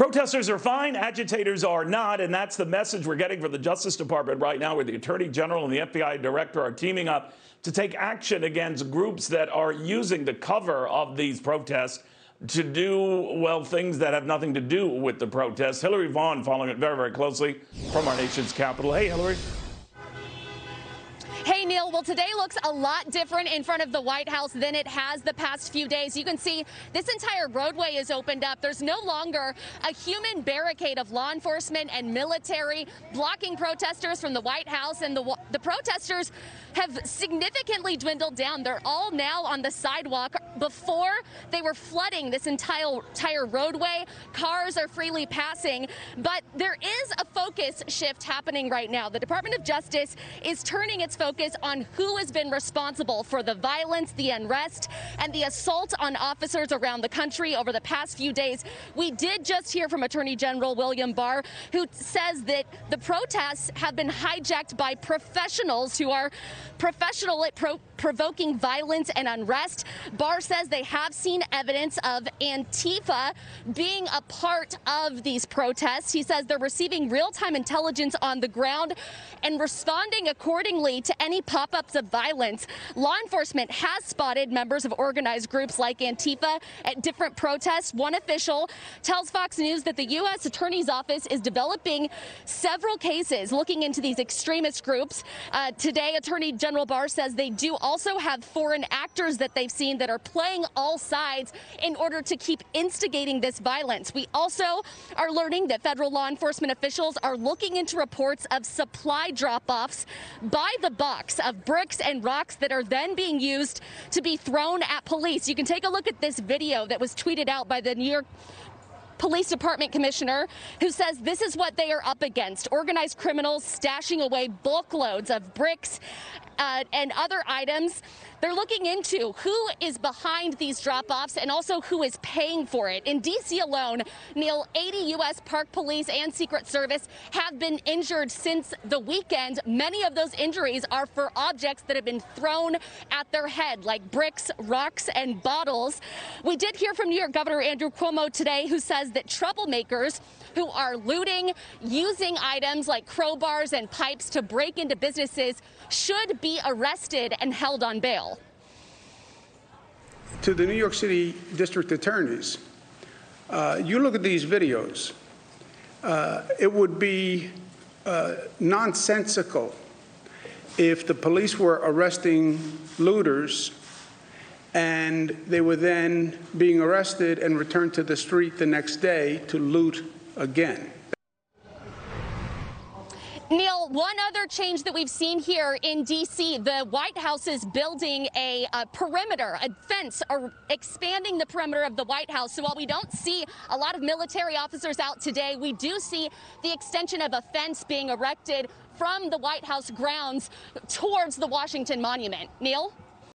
Protesters are fine, agitators are not, and that's the message we're getting from the Justice Department right now, where the Attorney General and the FBI Director are teaming up to take action against groups that are using the cover of these protests to do, well, things that have nothing to do with the protests. Hillary Vaughn following it very, very closely from our nation's capital. Hey, Hillary. Hey, Neil. Well, today looks a lot different in front of the White House than it has the past few days. You can see this entire roadway is opened up. There's no longer a human barricade of law enforcement and military blocking protesters from the White House, and the protesters have significantly dwindled down. They're all now on the sidewalk. Before, they were flooding this entire roadway. Cars are freely passing, but there is a focus shift happening right now. The Department of Justice is turning its focus on who has been responsible for the violence, the unrest, and the assault on officers around the country over the past few days. We did just hear from Attorney General William Barr, who says that the protests have been hijacked by professionals who are professional at provoking violence and unrest. Barr says they have seen evidence of Antifa being a part of these protests. He says they're receiving real-time intelligence on the ground and responding accordingly to any pop-ups of violence. Law enforcement has spotted members of organized groups like Antifa at different protests. One official tells Fox News that the U.S. Attorney's Office is developing several cases looking into these extremist groups. Today, Attorney General Barr says they do also have foreign actors that they've seen that are playing all sides in order to keep instigating this violence. We also are learning that federal law enforcement officials are looking into reports of supply drop-offs by the box of bricks and rocks that are then being used to be thrown at police. You can take a look at this video that was tweeted out by the New York Police Department commissioner, who says this is what they are up against: organized criminals stashing away bulk loads of bricks and other items. They're looking into who is behind these drop-offs and also who is paying for it. In D.C. alone, Neil, 80 U.S. Park Police and Secret Service have been injured since the weekend. Many of those injuries are for objects that have been thrown at their head, like bricks, rocks, and bottles. We did hear from New York Governor Andrew Cuomo today, who says that troublemakers who are looting, using items like crowbars and pipes to break into businesses should be arrested and held on bail. To the New York City district attorneys, you look at these videos, it would be nonsensical if the police were arresting looters and they were then being arrested and returned to the street the next day to loot again. Neil, one other change that we've seen here in D.C., the White House is building a perimeter, a fence, or expanding the perimeter of the White House. So while we don't see a lot of military officers out today, we do see the extension of a fence being erected from the White House grounds towards the Washington Monument. Neil?